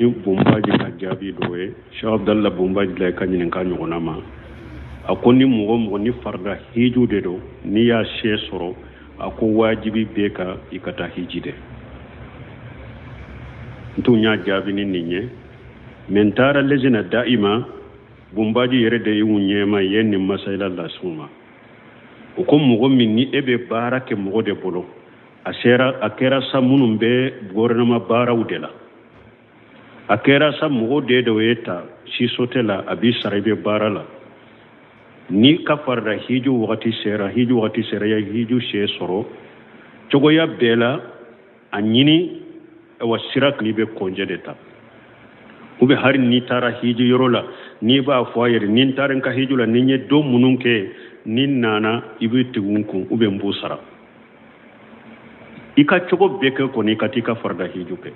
Bombaji ka jaabi dɔ ye Sheikh Abdallah Bombaji la ka ɲininka ɲɔgɔnna ma a ko ni mɔgɔ mɔgɔ ni farda hiju de don ni y'a se sɔrɔ a ko wajibi bɛ ka i ka taa hiji dɛ n tun y'a jaabi ni nin ye mais n taara lejina da'ima Bombaji yɛrɛ de y'u ɲɛma ye nin masayila las'u ma o ko mɔgɔ min ni e bɛ baara kɛ mɔgɔ de bolo a kɛra sa minnu bɛ gouvernement baaraw de la a kɛra sa mɔgɔ de dɔ ye ta si sote la a b'i sara i bɛ baara la ni ka farida hiju wagati sera ya hiju se sɔrɔ cogoya bɛɛ la a ɲini wa sira k'i bɛ congé de ta ou bien hari ni taara hiju yɔrɔ la n'i b'a fɔ a yɛrɛ ni n taara n ka hiju la ni n ye don minnu kɛ ni nana i bɛ tugu n kun ou bien n b'u sara i ka cogo bɛɛ kɛ kɔni i ka t'i ka farida hiju kɛ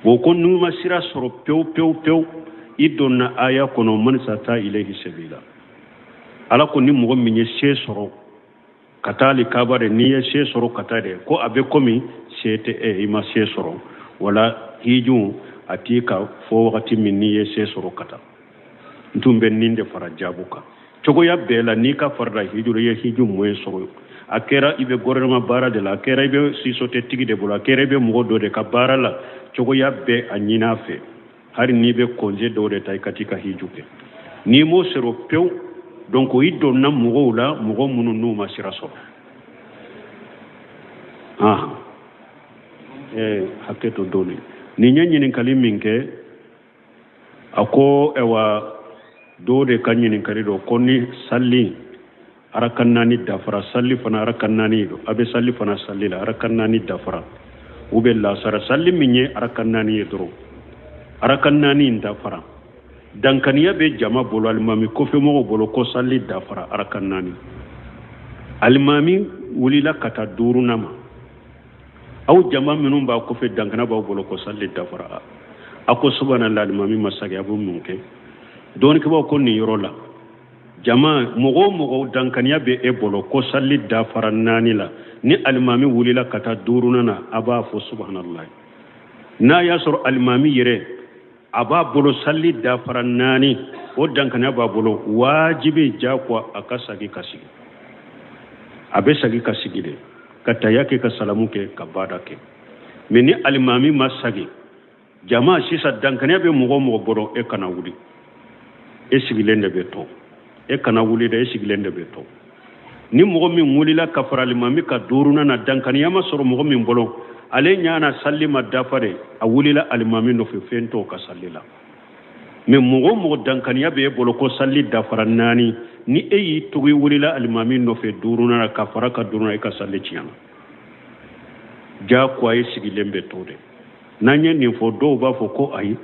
bon ko n'u ma sira sɔrɔ pewu i donna aya kɔnɔ man sata ilayhi sabila ala ko ni mɔgɔ min ye se sɔrɔ ka taa ali kaaba de n'i ye se sɔrɔ ka taa de ko a bɛ komi se tɛ i ma se sɔrɔ wala hiju a t'i ka fɔ wagati min n'i ye se sɔrɔ ka taa n tun bɛ nin de fara jaabu kan cogoya bɛɛ la n'i ka farida hiju i ye hiju mɔye sɔrɔ a kɛra i bɛ gouvernement baara de la a kɛra i bɛ sisote tigi de bolo a kɛra i bɛ mɔgɔ dɔ de ka baara la cogoya bɛɛ a ɲini a fɛ hali n'i bɛ congé dɔw de ta i ka t'i ka hiju kɛ n'i m'o sɔrɔ pewu donc i donna mɔgɔw la mɔgɔ minnu n'u ma sira sɔrɔ hakɛ to dɔɔni nin ye ɲininkali min kɛ a ko dɔw de ka ɲininkali dɔ ko ni sali araka 4 dafara sali fana araka 4 don a bɛ sali fana sali la araka 4 dafara u bɛ lasara sali min ye araka 4 ye dɔrɔn araka 4 in dafara dankaniya bɛ jama bolo alimami kofɛmɔgɔw bolo ko sali dafara araka 4 alimami wulila ka taa 5nan ma aw jama minnu b'a kɔfɛ dankana b'aw bolo ko sali dafara a ko subhanallah alimami masakɛ a bɛ mun kɛ dɔɔnikɛbaw ko nin yɔrɔ la jama mɔgɔ dankaniya bɛ e bolo ko sali dafara 4 la ni alimami wulila ka taa 5nan na a b'a fɔ subhanallah n'a y'a sɔrɔ alimami yɛrɛ a b'a bolo sali dafara 4 o dankaniya b'a bolo wajibi jakwa a ka sagi ka sigi a bɛ sagi ka sigi de ka taya kɛ ka salamu kɛ ka bada kɛ mais ni alimami ma sagi jama sisan dankaniya bɛ mɔgɔ bolo e kana wuli e sigilen de bɛ to e kana wuli de e sigilen de bɛ to ni mɔgɔ min wulila ka fara alimami ka 5nan na dankaniya ma sɔrɔ mɔgɔ min bolo ale ɲana sali ma dafa de a wulila alimami nɔfɛ fɛn t'o ka sali la mais mɔgɔ dankaniya bɛ e bolo ko sali dafara 4 ni e y'i tugu wulila alimami nɔfɛ 5nan na ka fara ka 5nan e ka sali tiɲɛna jakwa e sigilen bɛ to de n'an ye nin fɔ dɔw b'a fɔ ko ayi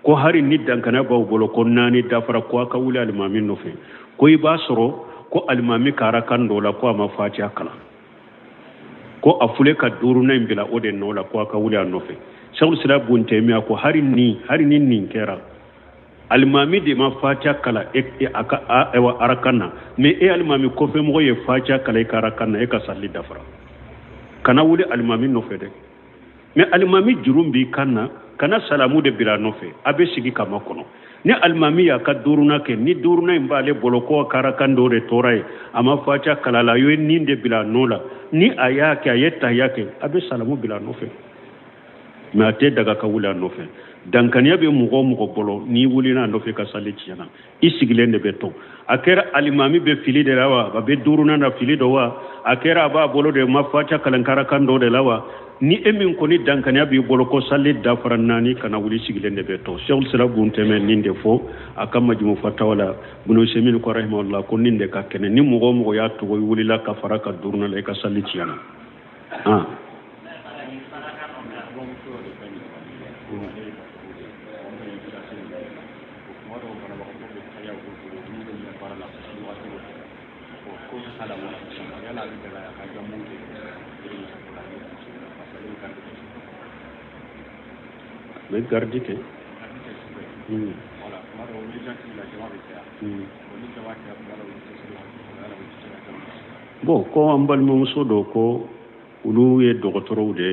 ko hari ni dankaniya b'aw bolo ko 4 dafara ko a ka wuli alimami nɔfɛ ko i b'a sɔrɔ ko alimami ka arakan dɔ la ko a ma fatiha kalan ko a fule ka 5nan in bila o de nɔ la ko a ka wuli a nɔfɛ Sheikhul Islam Ibn Taymiyyah ko hari ni nin kɛra alimami de ma fatiha kalan a ka arakan na mais e alimami kɔfɛmɔgɔ ye fatiha kalan i ka arakan na e ka sali dafara kana wuli alimami nɔfɛ dɛ mais alimami jurun b'i kan na kana salamu de bila nɔfɛ a bɛ sigi kama kɔnɔ ni alimami y'a ka 5nan kɛ ni 5nan in b'ale bolo ko ka arakan dɔ de tora ye a ma fatiha kalan la a ye nin de bila nɔ la ni a y'a kɛ a ye tahiya kɛ a bɛ salamu bila nɔfɛ mais a tɛ daga ka wuli a nɔfɛ dankaniya bɛ mɔgɔ bolo n'i wulila a nɔfɛ ka sali tiɲɛna i sigilen de bɛ to a kɛra alimami bɛ fili de la wa a bɛ 5nan na fili dɔ wa a kɛra a b'a bolo de ma fatiha kalan arakan dɔ de la wa ni e min kɔni dankaniya b'i bolo ko sali dafara 4 kana wuli sigilen de bɛ to Sheikhul Islam Ibn Taymiyyah nin de fɔ a ka majmu fatawa la Ibn Usaymin ko rahimahullah ko nin de ka kɛnɛ ni mɔgɔ y'a tugu wulila ka fara ka 5nan la i ka sali tiɲɛna bɛ gardi kɛ bon ko an balimamuso dɔ ko olu ye dɔgɔtɔrɔw de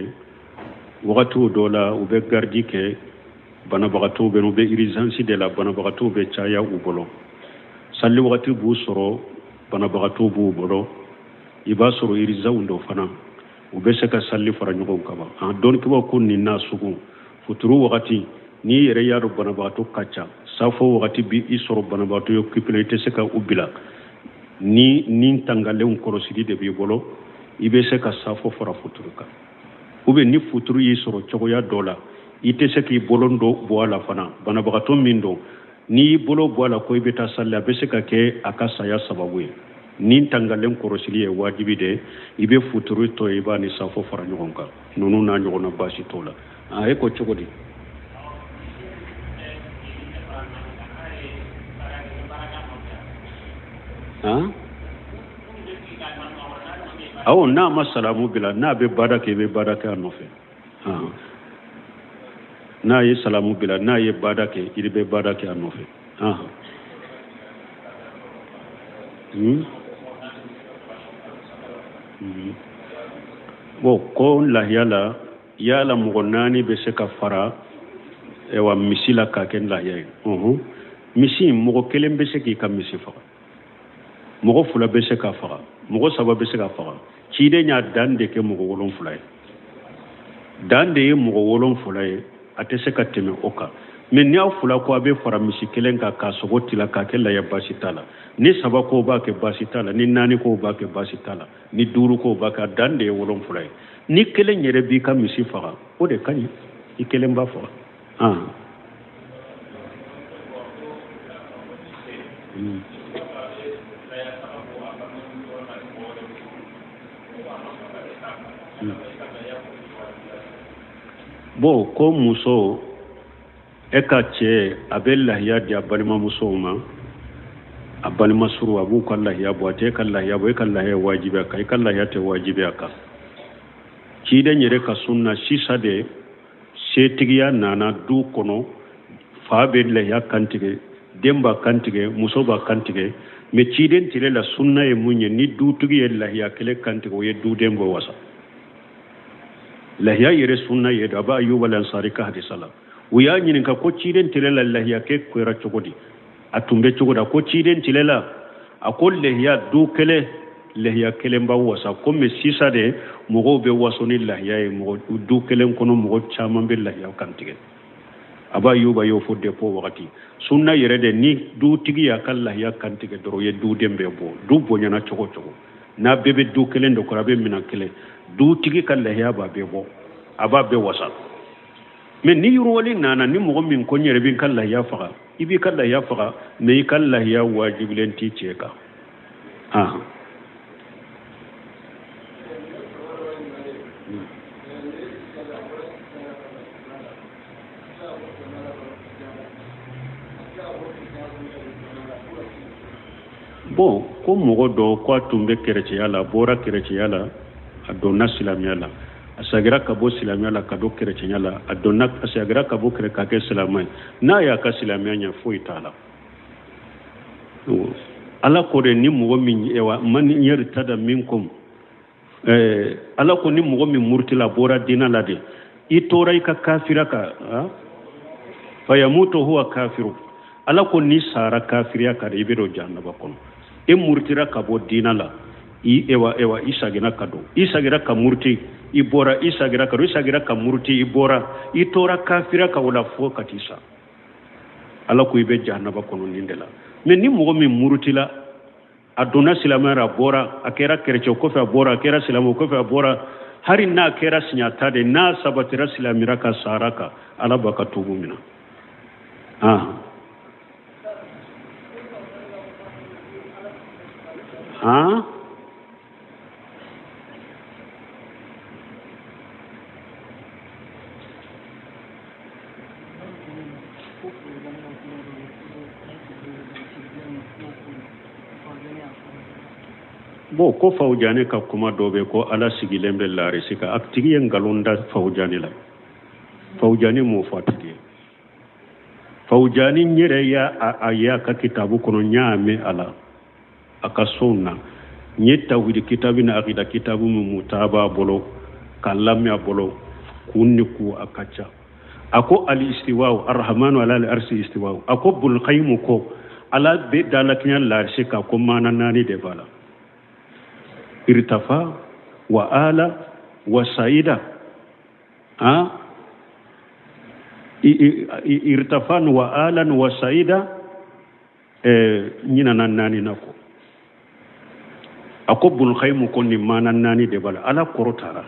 wagatiw dɔ la u bɛ gardi kɛ banabagato be no be urgence de la banabagato be caya u bolo salli wagati bu soro banabagato bu bolo iba soro iriza undo fana u be se ka salli fara nyugo kaba don kiba kun ni nasugu futuru wagati ni yere yaro banabagato kacha safo wagati bi isoro banabagato yo kipilete se ka ubila ni nin tangale un korosidi de bi bolo ibe se ka safo fara futuru ka ube ni futuru yi soro chogoya dola ite se ki bolondo boala fana banabagato mindo ni bolo boala ko ibe ta salla be se ka ke akasa ya sababu nin tangale un korosidi e wajibi de ibe futuru to iba ni safo fara nyogonka nonu na nyogona basi tola e ko chogodi awo na masalamu bila na be barake anofe na ye salamu bila na ye barake iribe barake anofe bo ko lahyala yala mugonani be se ka fara ewa misila ka ken lahya misi mugo kelen be se ki ka misi fara mugo fula be se ka fara mugo saba be se ka fara cide nya dande ke mugo wolon fula dande ye mugo wolon fula ate se ka teme oka men ni fula ko abe fara misi kelen ka ka sogoti la ka kella ya basitala ni saba ko ba ke basitala ni nani ko ba ke basitala ni duru ko ba ka dande ye wolon fula ni kelen yere bi ka misi fara o de kani i kelen ba fara bo ko muso e ka cɛ a bɛ lahiya di a balimamusow ma a balimasuru a b'u ka lahiya bɔ a tɛ e ka lahiya bɔ e ka lahiya wajibi a kan i ka lahiya tɛ wajibi a kan ciden yɛrɛ ka sunna sisa de setigiya nana du kɔnɔ fa bɛ lahiya kantigɛ den b'a kantigɛ muso b'a kantigɛ mɛ ciden tile la sunna ye mun ye ni dutigi ye lahiya kelen kantigɛ o ye duden bɔ wasa lahiya yɛrɛ sunna ye da ba ayuba lansari ka hadisa la u y'a ɲininka ko ciden tile la lahiya ke kɛra cogo di a tun bɛ cogo da ko ciden tile la a ko lahiya du kelen lahiya kelen b'a wasa ko mɛ sisa de mɔgɔw bɛ waso ni lahiya ye mɔgɔ du kelen kɔnɔ mɔgɔ caman bɛ lahiya kantigɛ a ba ayuba y'o fɔ depo wagati sunna yɛrɛ de ni dutigi y'a ka lahiya kantigɛ dɔrɔn ye duden bɛɛ bɔ du bonyana cogo cogo n'a bɛɛ bɛ du kelen de kɔrɔ a bɛ minɛn kelen dutigi ka lahiya b'a bɛɛ bɔ a b'a bɛɛ wasa mɛ ni yurwali nana ni mɔgɔ min ko n yɛrɛ bɛ n ka lahiya faga i b'i ka lahiya faga mɛ i ka lahiya wajibilen t'i cɛ kan bon ko mɔgɔ dɔ ko a tun bɛ kɛrɛcɛya la a bɔra kɛrɛcɛya la a donna silamɛya la a sagira ka bɔ silamɛya la ka don kɛrɛcɛya la a sagira ka bɔ ka kɛ silamɛ ye n'a y'a ka silamɛya ɲɛ foyi t'a la ala ko de ni mɔgɔ min man yartada minkum ala ko ni mɔgɔ min murtila bɔra diinɛ la de i tora i ka kafira kan fa yamutu huwa kafiru ala ko ni sara kafiriya ka de i bɛ don jahanaba kɔnɔ e murtira ka bɔ diinɛ la i sagira ka don i sagira ka murti i bɔra i sagira ka don i sagira ka murti i bɔra i tora kafira ka o la fo ka t'i sa ala ko i bɛ jahanaba kɔnɔ nin de la mɛ ni mɔgɔ min murtila a donna silamɛya la a bɔra a kɛra kɛrɛcɛ kɔfɛ a bɔra a kɛra silamɛ kɔfɛ a bɔra hali n'a kɛra siɲata de n'a sabatira silamɛya ka sara kan ala b'a ka tubu minɛ bon ko fawjane ka kuma dɔ bɛ ko ala sigilen bɛ laarisi kan a tigi ye nkalon da fawjane la fawjane m'o fɔ a tigi ye fawjane yɛrɛ y'a ye a ka kitabu kɔnɔ n y'a mɛn a la a ka sow na n ye tawhidi kitabu ni akida kitabu min mutaba bolo k'a lamɛn a bolo k'u ni k'u a ka ca ako al-istiwa'u ar-rahmanu ala al-arshi istiwa'u ako bul qayyim ko ala be dalakinya larshi ka ko mana nani de bala irtafa wa ala wa saida irtafan wa alan wa saida nyina nan nani nako ako bul qayyim ko ni mana nani de bala ala korotara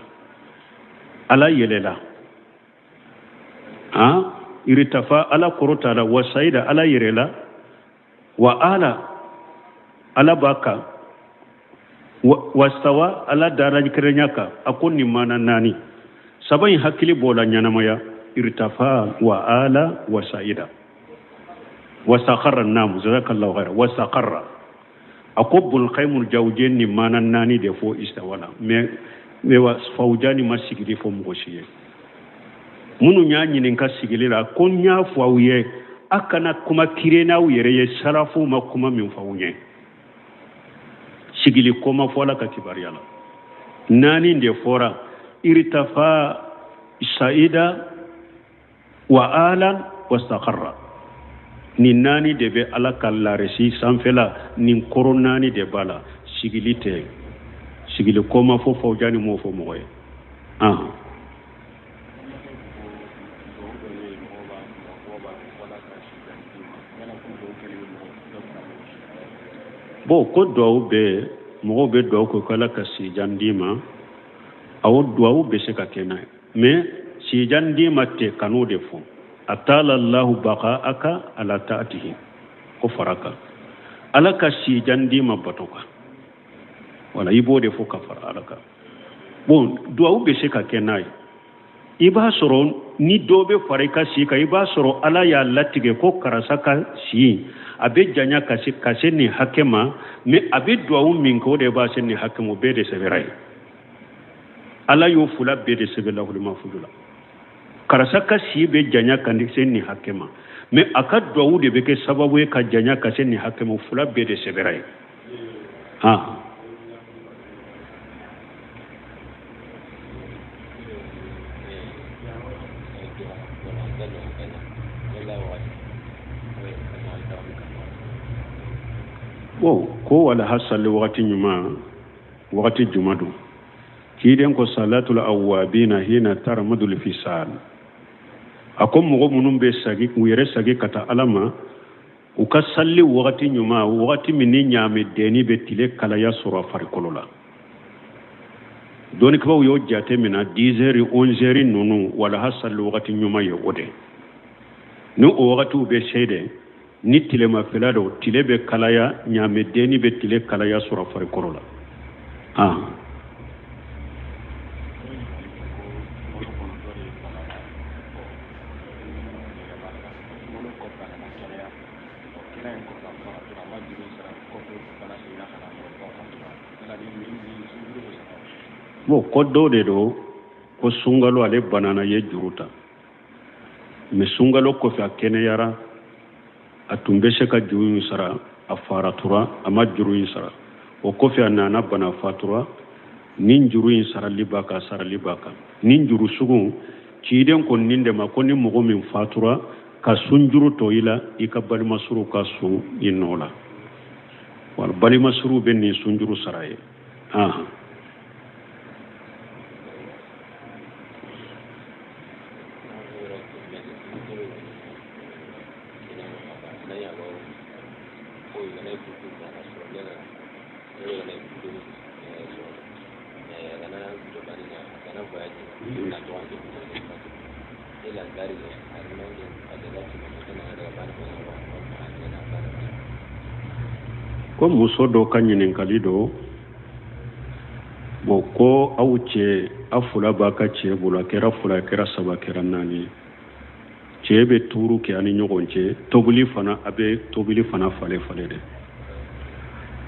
ala yelela irtafa ala korotara wa saida ala yerela wa ala baka wastawa ala daraj kerenyaka akon ni mana nani sabai hakili bola nyanamaya irtafa wa ala wa saida wasaqarra nam jazakallahu khair wasaqarra akobul khaymul jawjen ni mana nani de fo istawala me wa fawjani masigidi fo mugoshiye munu nyanyi ninka sigilira kon nya fawye akana kuma kirena uyereye sarafu makuma min fawunye sigili koma fola ka kibariyala nani nde fora irtafa saida wa alan wastaqarra ni nani de be ala kallaresi sanfela ni koronani de bala sigilite sigili koma fo fawjani mo fo moye bo ko do be mo be do ko kala ka si jandima aw do be se ka kenay mais si jandima te kanu de fo atala allah baqaaka ala taatihi ko faraka ala ka si jandima batoka wala ibo de fo ka fara alaka bon do be se ka kenay iba soro ni dobe farika si ka iba soro ala ya latige ko karasaka si abe janya kase ni hakema me abe duawu min ko de ba sen ni hakemo be de severai ala yo fula be de sebela hul mafudula karasaka si be janya kan sen ni hakema me aka duawu de be ke sababu e ka janya kase ni hakemo fula be de severai ko wala hasal wakati nyuma wakati jumadu kiden ko salatul awabina hina tarmadul fisal akom mo munum be sagi wire sagi kata alama ukasalli wakati nyuma wakati minni nyame deni be tile kala ya sura farikolola doni ko yo jate mina 10h 11h nunu wala hasal wakati nyuma yo ode no wakati be shede ni tile ma felado tile be kalaya nyame deni be tile kalaya sura fari korola bo koddo de do ko sungalo ale banana ye juruta me sungalo ko fa kene yara atumbe sheka juyu sara afaratura ama juruyin sara o kofi anana bana fatura nin juruyin sara libaka nin juru sugu ciden ko ninde ma ko ni mogo min fatura ka sunjuru to ila ikabali masuru ka su inola wal bali masuru ben ni sunjuru saraye ko muso do kanyinin kalido bo ko awuce afula baka ce bula kera fula kera saba kera nani ce be turu ke ani nyogonce tobuli fana abe tobuli fana fale de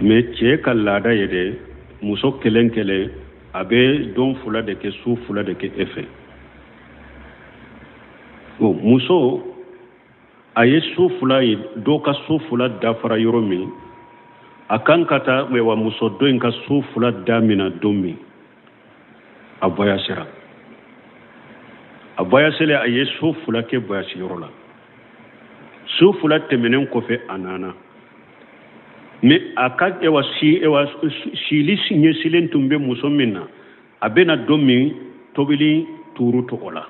me ce kallada yede muso kelen abe don fula de ke su fula de ke efe bo muso aye su fula yi do ka su fula dafara yoromi akan kata mewa muso do inka su fula damina domi a voyagera a voyasele a ye so fula ke voyasi yɔrɔ la so fula tɛmɛnen kɔfɛ a nana mais a ka sili ɲɛsilen tun bɛ muso min na a bɛna don min tobili tuuru tɔgɔ la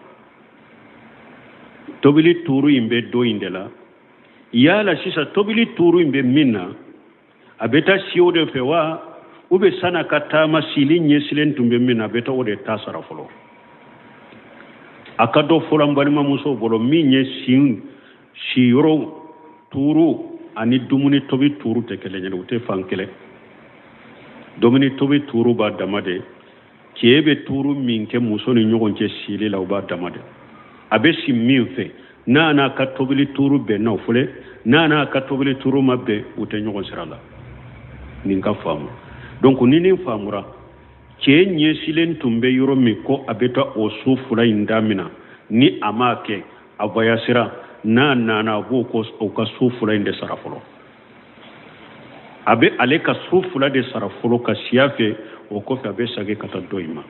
tobili tuuru in bɛ don in de la yala sisan tobili tuuru in bɛ min na a bɛ taa si o de fɛ wa ou bien sana ka taama sili ɲɛsilen tun bɛ min na a bɛ taa o de ta sara fɔlɔ a ka dɔ fɔla n balimamuso bolo min ye siyɔrɔ tuuru ani dumuni tobi tuuru tɛ kelen ye u tɛ fan kelen dumuni tobi tuuru b'a dama de cɛ bɛ tuuru min kɛ muso ni ɲɔgɔn cɛ sili la u b'a dama de a bɛ si min fɛ n'a ka tobili tuuru bɛn n'aw filɛ n'a ka tobili tuuru ma bɛn u tɛ ɲɔgɔn sira la nin ka faamu donc ni nin faamura cɛ ɲɛsilen tun bɛ yɔrɔ min ko a bɛ taa o su fila in damina ni a m'a kɛ a voyagera n'a nana a b'o o ka su fila in de sara fɔlɔ a bɛ ale ka su fila de sara fɔlɔ ka siya fɛ o kɔfɛ a bɛ segin ka taa dɔ in ma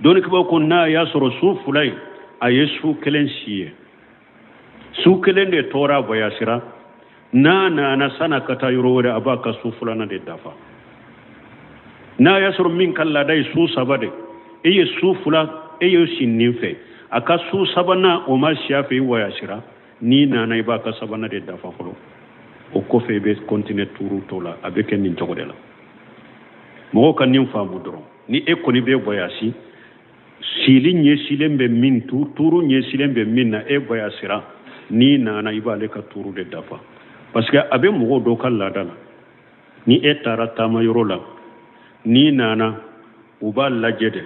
dɔnnikibaw ko n'a y'a sɔrɔ su fila in a ye su kelen si ye su kelen de tora voyagera n'a nana sana ka taa yɔrɔ wɛrɛ a b'a ka su filanan de dafa n'a y'a sɔrɔ min ka laada ye su saba de e ye su fila e ye si nin fɛ a ka su sabanan o ma siya fɛ i voyagera n'i nana i b'a ka sabanan de dafa fɔlɔ o kɔfɛ i bɛ continuer tuuru tɔ la a bɛ kɛ nin cogo de la mɔgɔw ka nin faamu dɔrɔn ni e kɔni bɛ voyage sili ɲɛsilen bɛ min tuuru ɲɛsilen bɛ min na e voyagera n'i nana i b'ale ka tuuru de dafa parce que a bɛ mɔgɔw dɔw ka laada la ni e taara taama yɔrɔ la n'i nana u b'a lajɛ de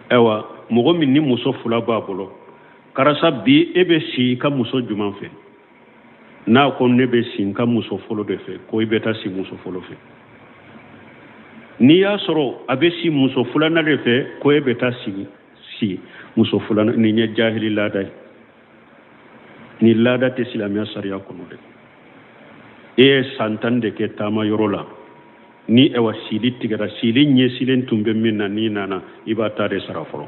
ayiwa mɔgɔ min ni muso fila b'a bolo karisa bi e bɛ si i ka muso jumɛn fɛ n'a ko ne bɛ si n ka muso fɔlɔ de fɛ ko i bɛ taa si muso fɔlɔ fɛ n'i y'a sɔrɔ a bɛ si muso filanan de fɛ ko e bɛ taa si muso filanan nin ye jahili laada ye ni laada tɛ silamɛya sariya kɔnɔ dɛ e ye san 10 de kɛ taama yɔrɔ la ni ewa sili tigɛra sili ɲɛsilen tun bɛ min na n'i nana i b'a ta de sara fɔlɔ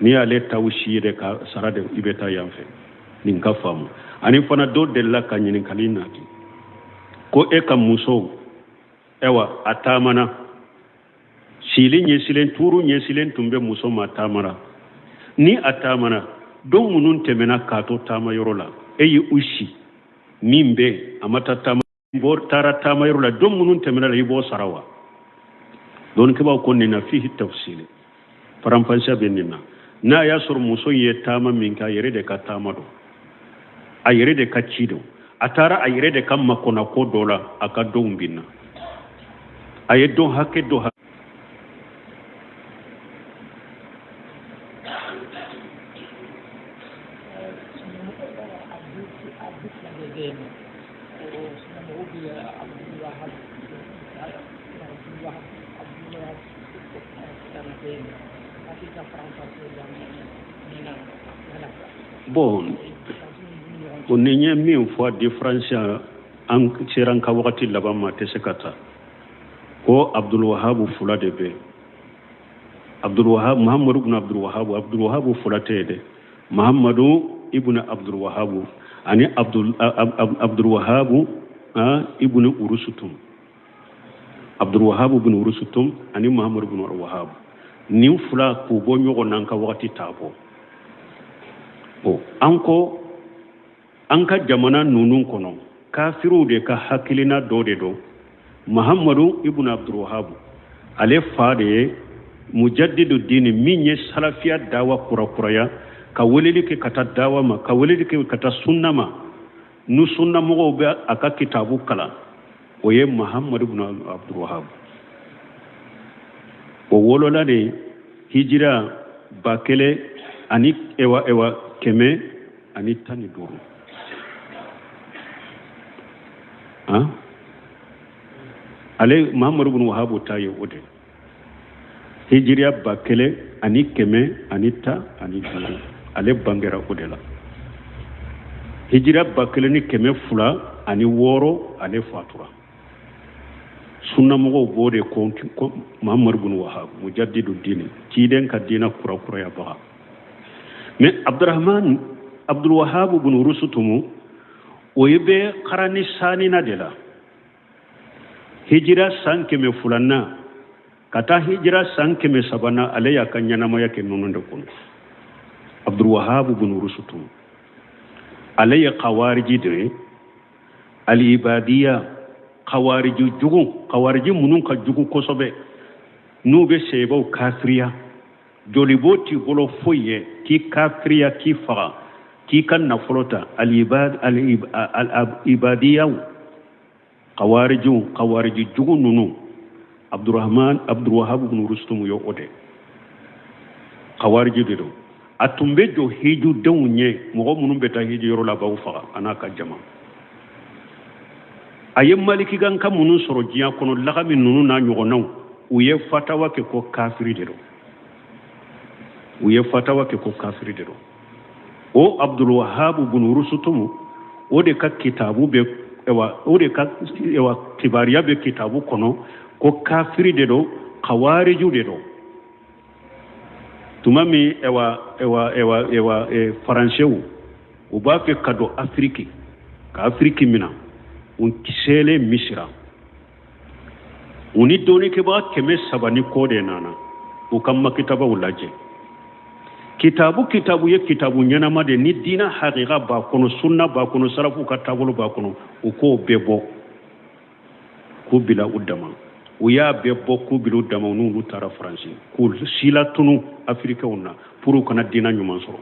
ni y'ale taw si de ka sara de i bɛ taa yan fɛ nin ka faamu ani fana dɔ delila ka ɲininkali naati ko e ka muso ewa a taamana sili ɲɛsilen tuuru ɲɛsilen tun bɛ muso ma taamara ni a taamana don minnu tɛmɛna k'a to taama yɔrɔ la e ye u si min bɛ a ma taa taama taara taama yɔrɔ la don minnu tɛmɛna la i b'o sara wa dɔnnikɛbaw ko nin na fihi tafsili faranfasiya bɛ nin na n'a y'a sɔrɔ muso ye taama min kɛ a yɛrɛ de ka taama don a yɛrɛ de ka ci don a taara a yɛrɛ de ka makɔnɔ ko dɔ la a ka donw bin na a ye don hakɛ dɔ bon o ni ɲɛ min fɔ différence an sera an ka wagati laban ma tɛ se ka taa ko abdulwahabu fula de bɛ abdulwahabu muhammadu ibn abdulwahabu fula tɛ ye dɛ muhammadu ibn abdulwahabu ani abdulwahabu ibn urusutum abdulwahabu ibn urusutum ani muhammadu ibn wahabu nin fula k'u bɔ ɲɔgɔn na an ka wagati t'a bɔ an ko an ka jamana ninnu kɔnɔ kafiriw de ka hakilina dɔ de don muhammadu ibn abdulwahabu ale fa de ye mujaddidu dini min ye salafiya dawa kurakuraya ka weleli kɛ ka taa dawa ma ka weleli kɛ ka taa sunna ma nu sunna mɔgɔw bɛ a ka kitabu kalan o ye muhammadu ibn abdulwahabu o wolola de hijira 1000 ani ewa 115 ale muhammadu ibn wahabu ta ye o de hijira 1000 ani 115 ale bangera o de la hijira 1206 ale fatura sunna mogo bode ko Muhammad ibn Wahhab mujaddidu dini kiden ka dina kura kura ya baga mais Abdul Wahhab ibn Rusutumu o yebe qarani sani na de la hijira san keme fulanna kata hijira san keme sabana alaya kanyana maya ke nununda kun Abdul Wahhab ibn Rusutumu alaya qawariji de al ibadiyya qawariji jugu qawariji munun ka jugu kosobe nube sebo kafriya joliboti bolo foye ki kafriya ki faga ki kan naflota al ibadiyya qawariji jugu nunu Abdul Wahhab ibn Rustum yo ode qawariji do atumbe jo hiju dawunye mo munun beta hiju yoro la bawu faga anaka jama ayem maliki gan kam munun soro jiya kono lagami nunu na nyogonaw uye fatawa ke ko kafiri de do o Abdul Wahhab ibn Rustum o de ka kitabu be ewa tibariya be kitabu kono ko kafiri de do khawariju de do tumami ewa faransewu o ba fe kado afriki mina un kisele misra uni doni ke ba keme sabani kode nana o kamma kitaba ulaje kitabu ye kitabu nyana made ni dina haqiqa ba kono sunna ba kono salafu ka tabulu ba kono o ko bebo ko bila udama o ya bebo ko bila udama nu tara france ko sila tunu afrika wonna pour kana dina nyuma soro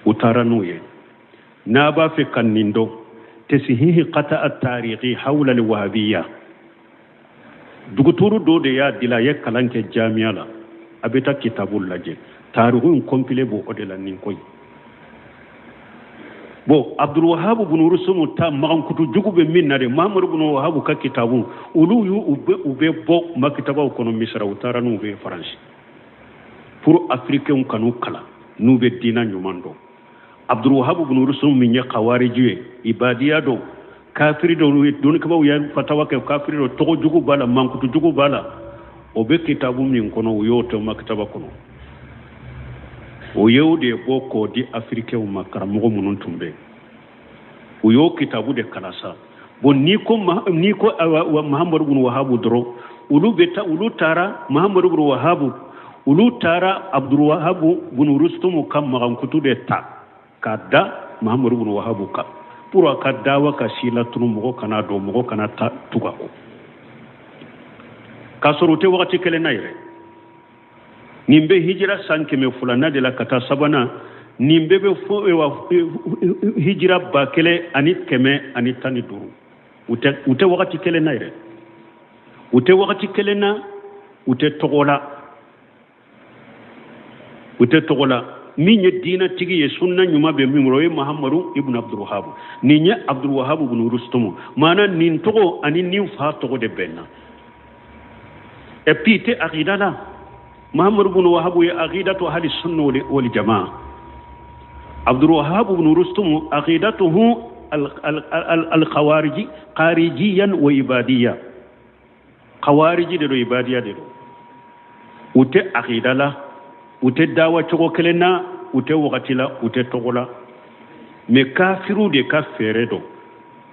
o tara nuye na ba fe kanindo tesihihi qata at-tariqi hawla al-wahabiyya duguturu do de ya dila ye kalanke jami'a la abeta kitabul laje tarikhun complet bo odela nin koy bo Abdul Wahhab ibn Rustum ta magan kutu jugube minna de Muhammad ibn Wahhab ka kitabu ulu yu ube bo makitaba kono misra utara no be france pour africain kanu kala no be dina nyumando Abdul Wahhab ibn Rustum min ya qawariji ibadiya do kafiri do don ka baw ya fatawa ka kafiri do to jugu bala mankutu jugu bala o be kitabu min kono yo to maktaba kono o yewde boko di africain makara mo munun tumbe o yo kitabu de kalasa bon ni ko Muhammad ibn Wahhab dro ulu tara Muhammad ibn Wahhab ulu tara Abdul Wahhab ibn Rustum kam mankutu de ta kada Muhammad ibn Wahhab ka pour kada wa kasila tunu mo kana do mo kana ta tuka ko kasorote wakati kele naire nimbe hijira sanke me fulana de la kata sabana nimbe be fo hijira bakele anit keme anitani duru ute wakati kele naire ute wakati kele na ute togola minye dina tigi ye sunna nyuma be mimro ye Muhammadu ibn Abdul Wahhab ninye Abdul Wahhab ibn Rustum mana nin togo ani nin fa togo de benna et puis te aqida la Muhammad ibn Wahhab ya aqidatu ahli sunna wal jamaa Abdul Wahhab ibn Rustum aqidatuhu al khawariji qarijiyan wa ibadiyya khawariji de ibadiyya de ute aqida la ute dawa chogo kelena ute wakati la ute togola me kafiru de ka feredo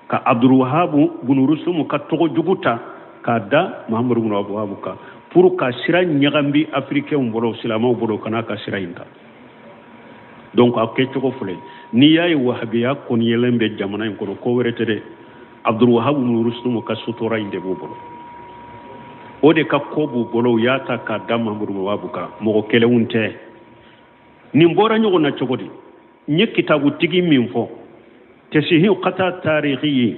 ka Abdul Wahhab ibn Rustum ka togo juguta ka da Muhammad ibn Wahhab ka pour ka sira nyagambi africain bolo silama bolo kana ka sira inta donc akke chogo fule ni yayi wahabiya kon yelembe jamana ko ko weretere Abdul Wahhab ibn Rustum ka sutura inde bolo o de ka kobu bolo yata ka da Muhammad ibn Wahhab ka mo kele unte ni mbora nyogo na chogodi nye kitabu tigi minfo tesihi qata tarihi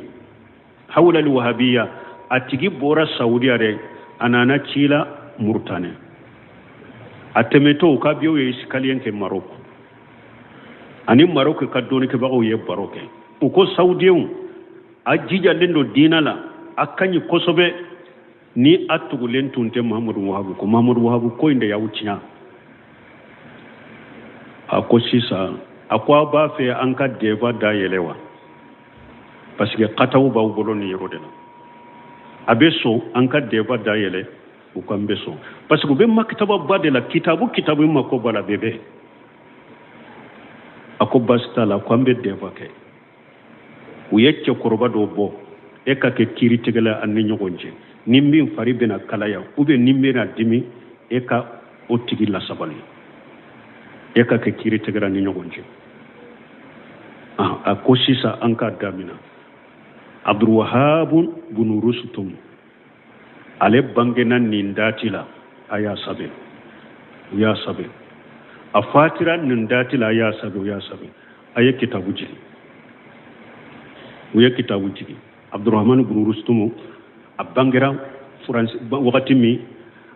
hawla al-wahabiyya atigi bora saudi are anana chila murtane atemeto ka biyo ye iskaliyen ke Morocco ani Morocco ka doni ke bago ye baroke uko saudiyon ajija lendo dinala akanyi kosobe ni atugulen tunte Muhammad Wahhab ko inde yawuciya ako sisa akwa ba fe an ka deba da yelewa parce que qataw ba bolo ni yorodela abeso anka deba dayele u kan beso parce que be maktaba bade la kitabu mako bala bebe ako bastala ko ambe deba ke u yecce korba do bo e ka ke kiri tegala anni nyogonje nimbi fari bena kalaya ube nimbi na dimi e ka o tigi la sabali e ka ke kiri tegala ni nyogonje a ko sisa anka damina Abdul Wahhab bin Rustum ale bangena nindatila aya sabe ya sabe a fatira nindatila ya sabe aye kitabu jigi uye kitabu jigi Abdurrahman bin Rustum a bangera France wakati mi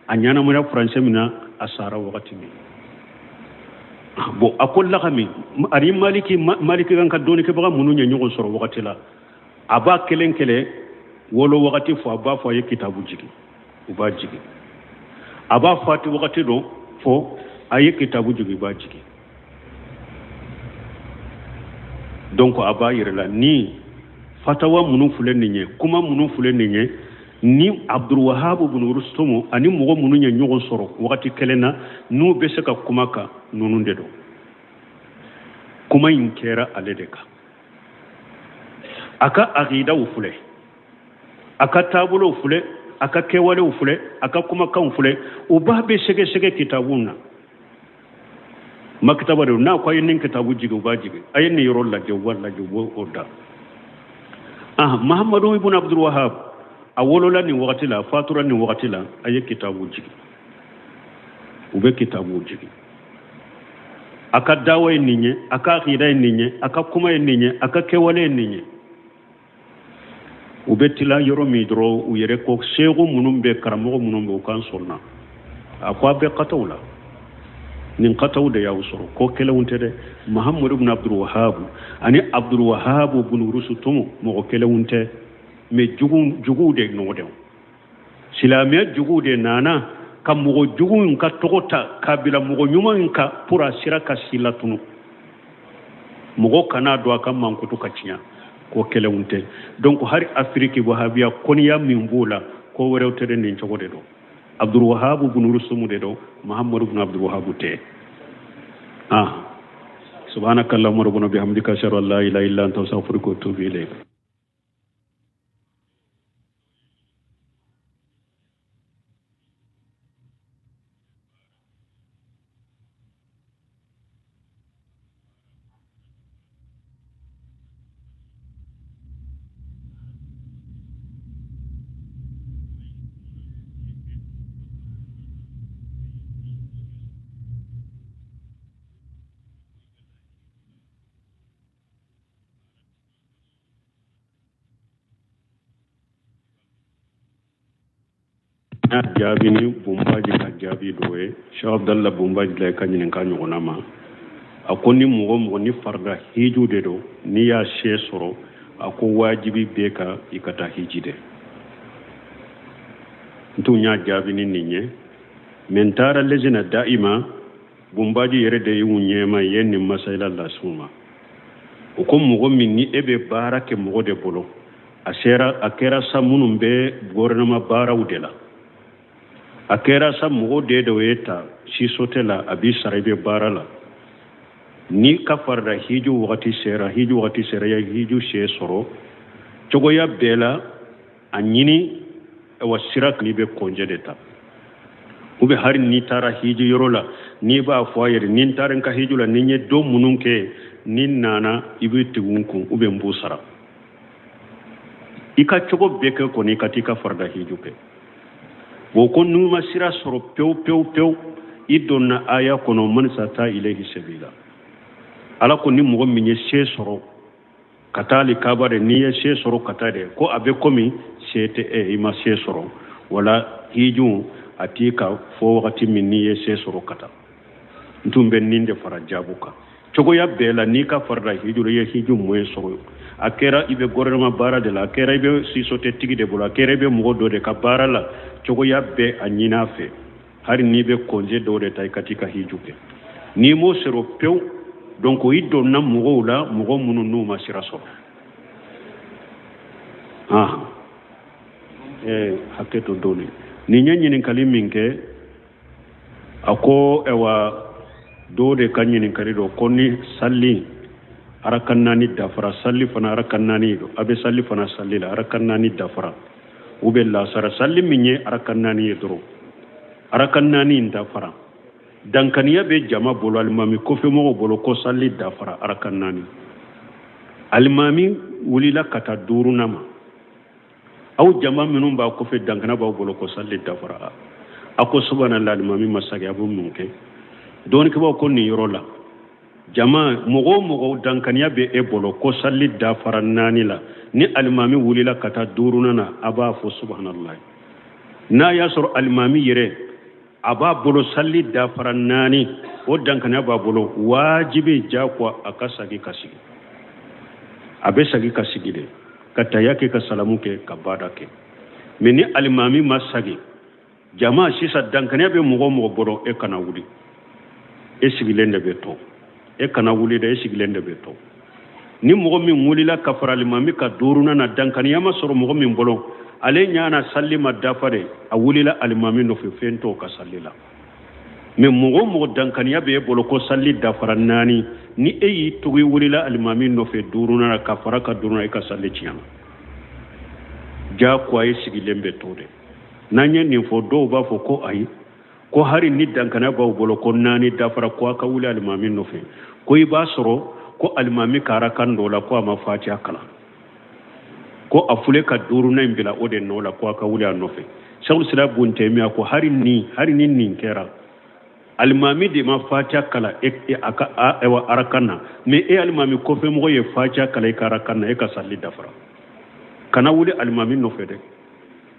anyana mona France mina asara wakati mi bo akolla kami ari maliki kan ka doni ke baga mununya nyogo soro wakati la aba kelen wolo wakati fo aba fo ye kitabu jigi uba jigi aba fati wakati do fo aye kitabu jigi ba jigi donc aba yirla ni fatawa munu fulen ninye kuma munu fulen ninye ni Abdul Wahhab bin Rustum ani mogo munu nya nyogo soro wakati kelena nu be se ka kuma ka nunu dedo kuma inkera aledeka aka aqida ufule aka tabulo ufule aka kewale ufule aka kuma kan ufule ubabe sege kitabuna maktaba do na ko yin kitabu jigo bajige ayen ni yoro la jo oda Muhammadu ibn Abdul Wahhab awolola ni wakati la fatura ni wakati la aye kitabu jigi ube kitabu jigi aka dawa ninye aka aqida ninye aka kuma ninye aka kewale ninye ubetila yoro midro uyere ko segu munumbe karamo munumbe kan sonna akwa be qatawla nin qataw de yawsoro ko kelawunte de Muhammad ibn Abdul Wahhab ani Abdul Wahhab ibn Rustum mo kelawunte me jugu de no de silamiya jugu de nana kam mo jugu ka togota kabila mo nyuma nka pura siraka silatunu mo kana do kam mankutu kacinya ko kelewunte donc hari Afrique wahabiya koniya min bula ko werewtere nin cogode do Abdul Wahhab ibn Rustum de do Muhammad ibn Abdul Wahhab te subhanakallahumma rabbana bihamdika ashhadu an la ilaha illa anta astaghfiruka wa atubu ilayk jabini bumbaji ka jabi doye Sheikh Abdallah bumbaji la kanyinen ka nyona ma akoni mo ni farda hiju de do ni ya she soro ako wajibi be ka ikata hijide ntunya jabini ninye mentara lejina daima bumbaji yere de yunye ma yenni masaila la suma uko mo minni ebe barake mo de bolo akera sa munum be gouvernement bara udela akera sa mogo de weta si sotela abi sarabe barala ni kafarda hiju wakati sera ya hiju she soro cogo ya bela anyini wa sirak ni be konje deta ube hari ni tara hiju yorola ni ba foyer ni taran ka hiju la ninye do mununke ni nana ibe tigunku ube mbusara ika cogo beke ko ni katika farda hiju pe woko numa sira soro pew idonna aya kono man sata ilayhi sabila ala ko ni mo minye she soro katali kabare ni she soro katade ko abe komi sete ima she soro wala hiju atika fo wakati min ni she soro kata ntumbe ninde fara jabuka cogo ya bela ni ka farda hiju ye hiju moye soro akera ibe gouvernement bara de la akera ibe si sote tigi de bola akera ibe mo do de ka bara la cogo ya be anyina fe hari ni be konje do de tay katika hijuke ni mo sero pew donc iddo na mo la mo munu no masira so hakke to doni ni nya ɲininkali min kɛ a ko do de ka ɲininkali do ko ni salli arakan naani dafara salli fana arakan naani do a bɛ salli fana salli la arakan naani dafara u bɛ lasara salli min ye arakan naani ye dɔrɔn arakan naani in dafara dankaniya bɛ jama bolo alimami kofɛmɔgɔw bolo ko salli dafara arakan naani alimami wulila ka taa duurunan ma aw jama minnu b'a kɔfɛ dankana b'aw bolo ko salli dafara a ko subhanallah alimami masakɛ a bɛ mun kɛ dɔɔnikɛbaw ko nin yɔrɔ la jama mɔgɔ o mɔgɔ dankaniya bɛ e bolo ko salli dafara naani la ni alimami wulila ka taa duurunan na a b'a fɔ subhanallah n'a y'a sɔrɔ alimami yɛrɛ a b'a bolo salli dafara naani o dankaniya b'a bolo wajibi jaakɔ a ka sagi ka sigi a bɛ sagi ka sigi de ka taya kɛ ka salamu kɛ ka baada kɛ mais ni alimami ma sagi jama sisan dankaniya bɛ mɔgɔ o mɔgɔ bolo e kana wuli e sigilen de bɛ to e kana wuli dɛ e sigilen de bɛ to ni mɔgɔ min wulila ka fara alimami ka duurunan na dankaniya ma sɔrɔ mɔgɔ min bolo ale ɲana salli ma dafa de a wulila alimami nɔfɛ fɛn t'o ka salli la mais mɔgɔ o mɔgɔ dankaniya bɛ e bolo ko salli dafara naani ni e y'i tugu i wulila alimami nɔfɛ duurunan na ka fara ka duurunan e ka salli tiɲɛna jaakoya e sigilen bɛ to de n'an ye nin fɔ dɔw b'a fɔ ko ayi ko hari ni dankaniya b'aw bolo ko naani dafara ko a ka wuli alimami nɔfɛ ko i b'a sɔrɔ ko alimami ka arakan dɔ la ko a ma fatiha kalan ko a fule ka duurunan in bila o de nɔ la ko a ka wuli a nɔfɛ sheikhul islam ibn taymiya ko hari ni nin kɛra alimami de ma fatiha kalan a ka arakan na mais e alimami kɔfɛmɔgɔ ye fatiha kalan i ka arakan na e ka salli dafara kana wuli alimami nɔfɛ dɛ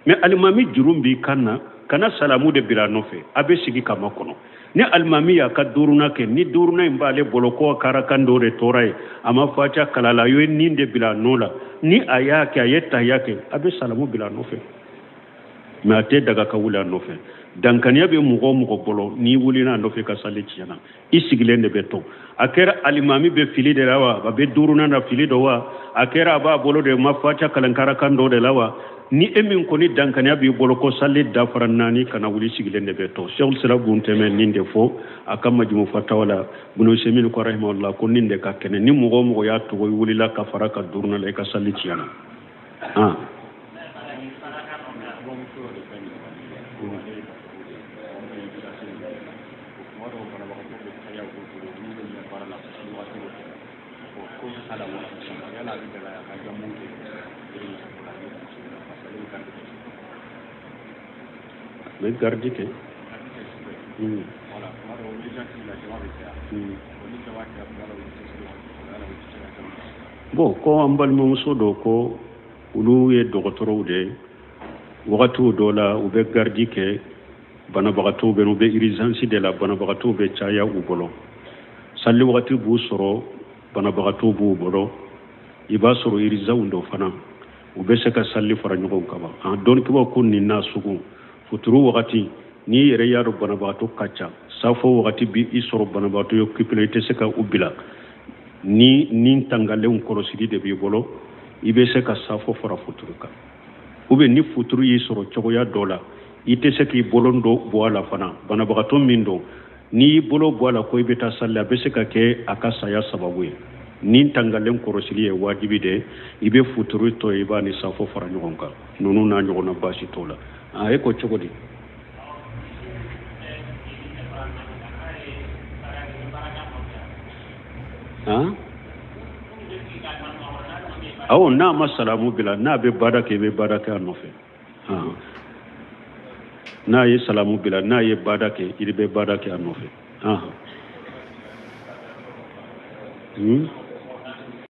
mais alimami jurun b'i kan na kana salamu de bila nɔfɛ a bɛ sigi kama kɔnɔ ni alimami y'a ka duurunan kɛ ni duurunan in b'ale bolo ko ka arakan dɔ de tora ye a ma fatiha kalan la a ye nin de bila nɔ la ni a y'a kɛ a ye tahiya kɛ a bɛ salamu bila nɔfɛ mais a tɛ daga ka wuli a nɔfɛ dankaniya bɛ mɔgɔ o mɔgɔ bolo n'i wulila a nɔfɛ ka salli tiɲɛna i sigilen de bɛ to a kɛra alimami bɛ fili de la wa a bɛ duurunan na fili dɔ wa a kɛra a b'a bolo de ma fatiha kalan ka arakan dɔ de la wa ni e min kɔni dankaniya b'i bolo ko salli dafara naani kana wuli sigilen de bɛ to sheikhul islam ibn taymiya nin de fɔ a ka majmu fatawa la ibn usaymin ko rahimahullah ko nin de ka kɛnɛ ni mɔgɔ o mɔgɔ y'a togo i wulila ka fara ka duurunan la i ka salli tiɲɛna mais gardi ke bon ko an balimamuso dɔ ko olu ye dɔgɔtɔrɔw de wagatiw dɔ la u bɛ gardi kɛ banabagatɔw bɛ u bɛ urgence de la banabagatɔw bɛ caya u bolo salli wagati b'u sɔrɔ banabagatɔw b'u bolo i b'a sɔrɔ urgence dɔ fana u bɛ se ka salli fara ɲɔgɔn kan dɔnnibaw ko nin n'a sugu futuru wagati n'i yɛrɛ y'a dɔn banabagatɔ ka ca safo wagati bi i sɔrɔ banabagatɔ ye occupé i tɛ se ka u bila ni tangalenw kɔlɔsili de b'i bolo i bɛ se ka safo fara futuru kan ou bien ni futuru y'i sɔrɔ cogoya dɔ la i tɛ se k'i bolo dɔ bɔ a la fana banabagatɔ min don n'i y'i bolo bɔ a la ko i bɛ taa salli a bɛ se ka kɛ a ka saya sababu ye ni tangalen kɔlɔsili ye wajibi de i bɛ futuru tɔ i b'a ni safo fara ɲɔgɔn kan ninnu n'a ɲɔgɔnna baasi t'o la e ko cogo di awɔ n'a ma salamu bila n'a bɛ baara kɛ i bɛ baara kɛ a nɔfɛ n'a ye salamu bila n'a ye baara kɛ i bɛ baara kɛ a nɔfɛ